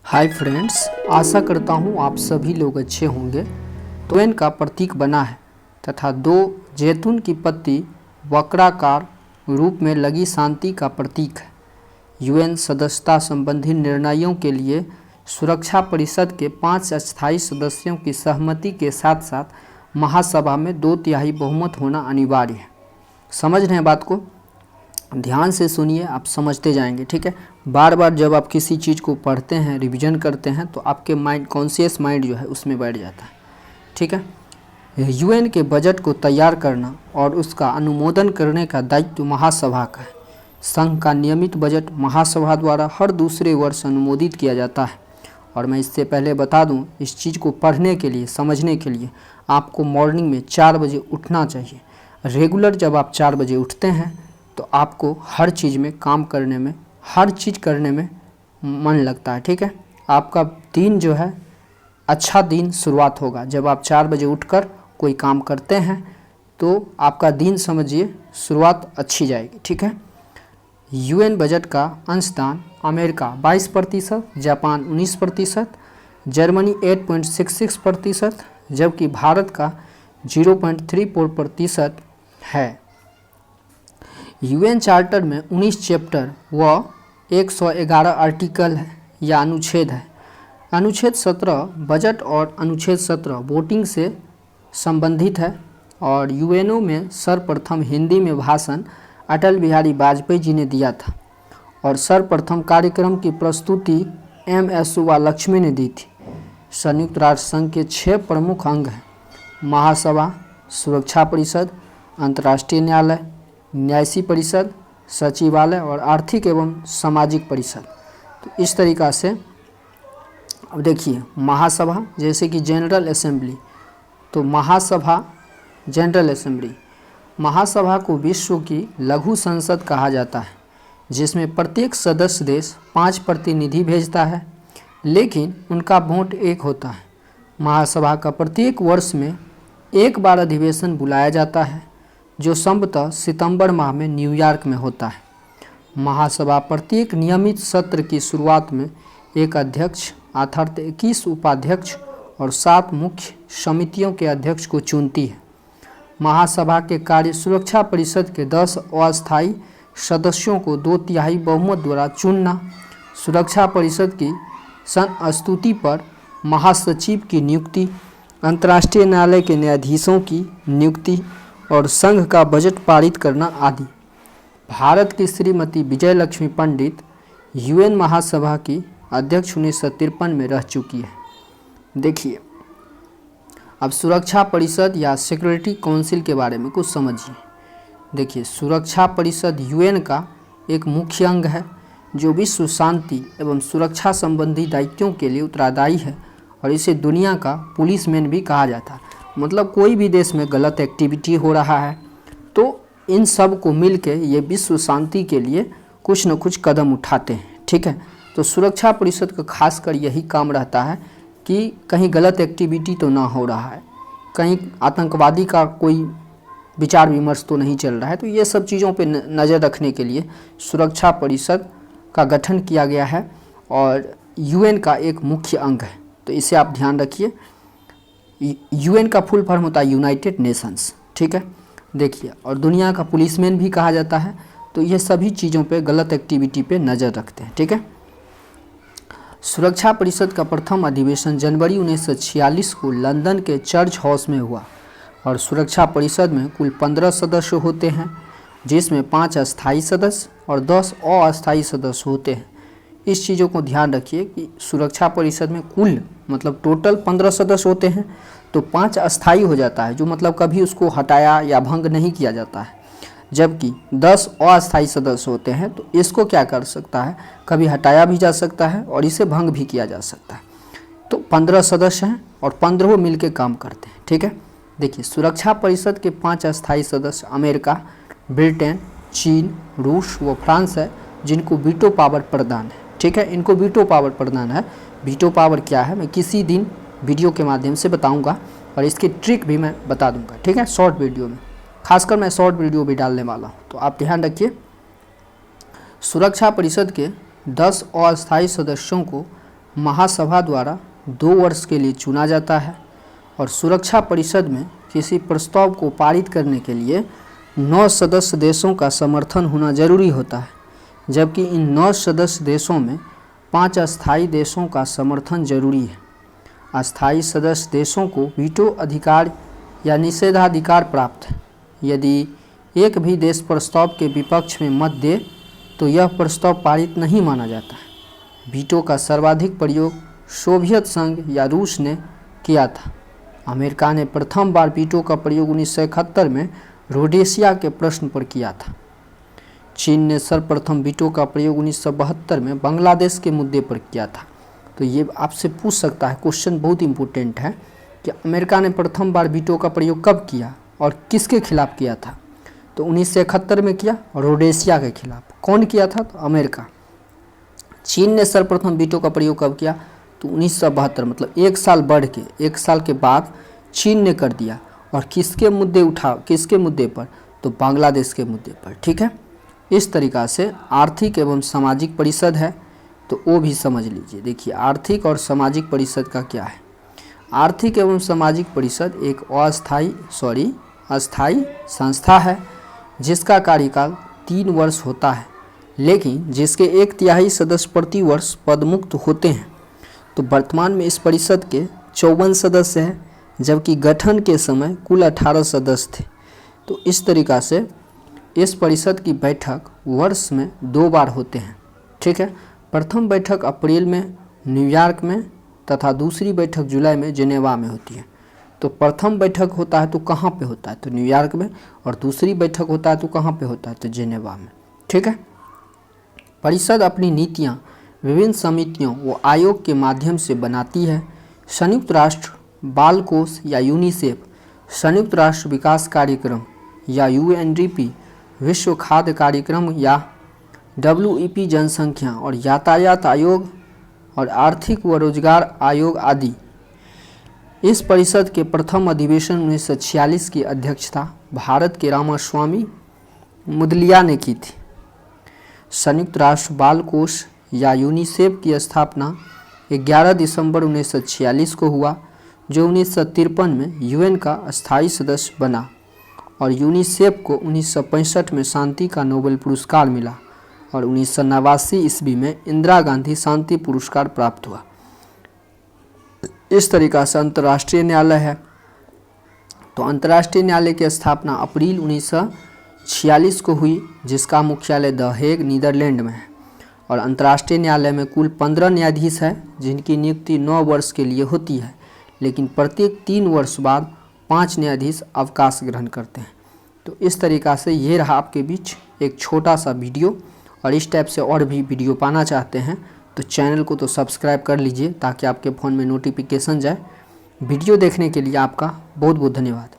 Hi friends, आशा करता हूँ आप सभी लोग अच्छे होंगे। तो यूएन का प्रतीक बना है तथा दो जैतून की पत्ती वक्राकार रूप में लगी शांति का प्रतीक है। यूएन सदस्यता संबंधी निर्णयों के लिए सुरक्षा परिषद के 5 अस्थायी सदस्यों की सहमति के साथ साथ महासभा में 2/3 बहुमत होना अनिवार्य है। समझ रहे हैं बात को? ध्यान से सुनिए, आप समझते जाएंगे। ठीक है, बार बार जब आप किसी चीज़ को पढ़ते हैं, रिवीजन करते हैं, तो आपके माइंड, कॉन्शियस माइंड जो है उसमें बैठ जाता है। ठीक है, यूएन के बजट को तैयार करना और उसका अनुमोदन करने का दायित्व महासभा का है। संघ का नियमित बजट महासभा द्वारा हर दूसरे वर्ष अनुमोदित किया जाता है। और मैं इससे पहले बता दूं, इस चीज़ को पढ़ने के लिए, समझने के लिए आपको मॉर्निंग में 4 बजे उठना चाहिए। रेगुलर जब आप 4 बजे उठते हैं तो आपको हर चीज़ में काम करने में, हर चीज़ करने में मन लगता है। ठीक है, आपका दिन जो है अच्छा दिन शुरुआत होगा जब आप 4 बजे उठकर कोई काम करते हैं, तो आपका दिन समझिए शुरुआत अच्छी जाएगी। ठीक है, यूएन बजट का अंशदान अमेरिका 22%, जापान 19%, जर्मनी 8.66%, जबकि भारत का 0.34% है। यूएन चार्टर में 19 चैप्टर व 111 आर्टिकल है या अनुच्छेद है। अनुच्छेद 17 बजट और अनुच्छेद 17 वोटिंग से संबंधित है। और यूएनओ में सर्वप्रथम हिंदी में भाषण अटल बिहारी वाजपेयी जी ने दिया था और सर्वप्रथम कार्यक्रम की प्रस्तुति एम.एस. सुब्बालक्ष्मी ने दी थी। संयुक्त राष्ट्र संघ के 6 प्रमुख अंग हैं: महासभा, सुरक्षा परिषद, अंतर्राष्ट्रीय न्यायालय, न्यायिक परिषद, सचिवालय और आर्थिक एवं सामाजिक परिषद। तो इस तरीक़ा से अब देखिए, महासभा जैसे कि जनरल असेंबली, तो महासभा जनरल असेंबली, महासभा को विश्व की लघु संसद कहा जाता है, जिसमें प्रत्येक सदस्य देश 5 प्रतिनिधि भेजता है, लेकिन उनका वोट एक होता है। महासभा का प्रत्येक वर्ष में एक बार अधिवेशन बुलाया जाता है, जो संभवतः सितंबर माह में न्यूयॉर्क में होता है। महासभा प्रत्येक नियमित सत्र की शुरुआत में एक अध्यक्ष अर्थात 21 उपाध्यक्ष और 7 मुख्य समितियों के अध्यक्ष को चुनती है। महासभा के कार्य सुरक्षा परिषद के 10 अस्थायी सदस्यों को 2/3 बहुमत द्वारा चुनना, सुरक्षा परिषद की संस्तुति पर महासचिव की नियुक्ति, अंतर्राष्ट्रीय न्यायालय के न्यायाधीशों की नियुक्ति और संघ का बजट पारित करना आदि। भारत की श्रीमती विजय लक्ष्मी पंडित यूएन महासभा की अध्यक्ष 1953 में रह चुकी है। देखिए, अब सुरक्षा परिषद या सिक्योरिटी काउंसिल के बारे में कुछ समझिए। देखिए, सुरक्षा परिषद यूएन का एक मुख्य अंग है जो विश्व शांति एवं सुरक्षा संबंधी दायित्वों के लिए उत्तरदायी है और इसे दुनिया का पुलिसमैन भी कहा जाता है। मतलब कोई भी देश में गलत एक्टिविटी हो रहा है तो इन सब को मिल के ये विश्व शांति के लिए कुछ न कुछ कदम उठाते हैं। ठीक है, तो सुरक्षा परिषद का खासकर यही काम रहता है कि कहीं गलत एक्टिविटी तो ना हो रहा है, कहीं आतंकवादी का कोई विचार विमर्श तो नहीं चल रहा है। तो ये सब चीज़ों पे नज़र रखने के लिए सुरक्षा परिषद का गठन किया गया है और यूएन का एक मुख्य अंग है। तो इसे आप ध्यान रखिए। यूएन का फुल फॉर्म होता है यूनाइटेड नेशंस। ठीक है, देखिए, और दुनिया का पुलिसमैन भी कहा जाता है। तो ये सभी चीज़ों पे, गलत एक्टिविटी पे नज़र रखते हैं। ठीक है, सुरक्षा परिषद का प्रथम अधिवेशन जनवरी 1946 को लंदन के चर्च हाउस में हुआ और सुरक्षा परिषद में कुल 15 सदस्य होते हैं, जिसमें 5 अस्थायी सदस्य और 10 अस्थायी सदस्य होते हैं। इस चीज़ों को ध्यान रखिए कि सुरक्षा परिषद में कुल मतलब टोटल 15 सदस्य होते हैं, तो 5 अस्थायी हो जाता है, जो मतलब कभी उसको हटाया या भंग नहीं किया जाता है, जबकि 10 अस्थायी सदस्य होते हैं, तो इसको क्या कर सकता है, कभी हटाया भी जा सकता है और इसे भंग भी किया जा सकता है। तो 15 सदस्य हैं और 15 मिलकर काम करते हैं। ठीक है, देखिए, सुरक्षा परिषद के 5 अस्थायी सदस्य अमेरिका, ब्रिटेन, चीन, रूस व फ्रांस है, जिनको वीटो पावर प्रदान है। ठीक है, इनको वीटो पावर प्रदान है। वीटो पावर क्या है मैं किसी दिन वीडियो के माध्यम से बताऊंगा और इसकी ट्रिक भी मैं बता दूंगा। ठीक है, शॉर्ट वीडियो में, खासकर मैं शॉर्ट वीडियो भी डालने वाला हूँ, तो आप ध्यान रखिए। सुरक्षा परिषद के 10 अस्थायी सदस्यों को महासभा द्वारा 2 वर्ष के लिए चुना जाता है और सुरक्षा परिषद में किसी प्रस्ताव को पारित करने के लिए 9 सदस्य देशों का समर्थन होना जरूरी होता है, जबकि इन 9 सदस्य देशों में 5 अस्थायी देशों का समर्थन जरूरी है। अस्थायी सदस्य देशों को वीटो अधिकार या निषेधाधिकार प्राप्त है। यदि एक भी देश प्रस्ताव के विपक्ष में मत दे तो यह प्रस्ताव पारित नहीं माना जाता है। वीटो का सर्वाधिक प्रयोग सोवियत संघ या रूस ने किया था। अमेरिका ने प्रथम बार वीटो का प्रयोग 1971 में रोडेशिया के प्रश्न पर किया था। चीन ने सर्वप्रथम वीटो का प्रयोग 1972 में बांग्लादेश के मुद्दे पर किया था। तो ये आपसे पूछ सकता है, क्वेश्चन बहुत इंपॉर्टेंट है कि अमेरिका ने प्रथम बार वीटो का प्रयोग कब किया और किसके खिलाफ किया था। तो 1971 में किया, रोडेशिया के खिलाफ। कौन किया था? तो अमेरिका। चीन ने सर्वप्रथम वीटो का प्रयोग कब किया? तो 1972, मतलब 1 साल बढ़ के 1 साल के बाद चीन ने कर दिया। और किसके मुद्दे पर? तो बांग्लादेश के मुद्दे पर। ठीक है, इस तरीक़ा से आर्थिक एवं सामाजिक परिषद है, तो वो भी समझ लीजिए। देखिए आर्थिक और सामाजिक परिषद का क्या है। आर्थिक एवं सामाजिक परिषद एक अस्थायी संस्था है जिसका कार्यकाल 3 वर्ष होता है, लेकिन जिसके 1/3 सदस्य प्रति वर्ष पदमुक्त होते हैं। तो वर्तमान में इस परिषद के 54 सदस्य हैं, जबकि गठन के समय कुल 18 सदस्य थे। तो इस तरीक़ा से इस परिषद की बैठक वर्ष में 2 बार होते हैं। ठीक है, प्रथम बैठक अप्रैल में न्यूयॉर्क में तथा दूसरी बैठक जुलाई में जिनेवा में होती है। तो प्रथम बैठक होता है तो कहाँ पे होता है? तो न्यूयॉर्क में। और दूसरी बैठक होता है तो कहाँ पे होता है? तो जिनेवा में। ठीक है, परिषद अपनी नीतियाँ विभिन्न समितियों व आयोग के माध्यम से बनाती है। संयुक्त राष्ट्र बाल कोष या यूनिसेफ, संयुक्त राष्ट्र विकास कार्यक्रम या UNDP, विश्व खाद्य कार्यक्रम या WEP, जनसंख्या और यातायात आयोग और आर्थिक व रोजगार आयोग आदि। इस परिषद के प्रथम अधिवेशन 1946 की अध्यक्षता भारत के रामास्वामी मुदलिया ने की थी। संयुक्त राष्ट्र बाल कोष या यूनिसेफ की स्थापना 11 दिसंबर 1946 को हुआ, जो 1953 में UN का अस्थायी सदस्य बना। और यूनिसेफ को 1965 में शांति का नोबेल पुरस्कार मिला और 1989 ईस्वी में इंदिरा गांधी शांति पुरस्कार प्राप्त हुआ। इस तरीक़ा से अंतर्राष्ट्रीय न्यायालय है। तो अंतर्राष्ट्रीय न्यायालय की स्थापना अप्रैल 1946 को हुई, जिसका मुख्यालय द हेग, नीदरलैंड में है। और अंतर्राष्ट्रीय न्यायालय में कुल 15 न्यायाधीश हैं, जिनकी नियुक्ति 9 वर्ष के लिए होती है, लेकिन प्रत्येक 3 वर्ष बाद 5 न्यायाधीश अवकाश ग्रहण करते हैं। तो इस तरीक़ा से ये रहा आपके बीच एक छोटा सा वीडियो। और इस टाइप से और भी वीडियो पाना चाहते हैं तो चैनल को तो सब्सक्राइब कर लीजिए, ताकि आपके फ़ोन में नोटिफिकेशन जाए। वीडियो देखने के लिए आपका बहुत बहुत धन्यवाद।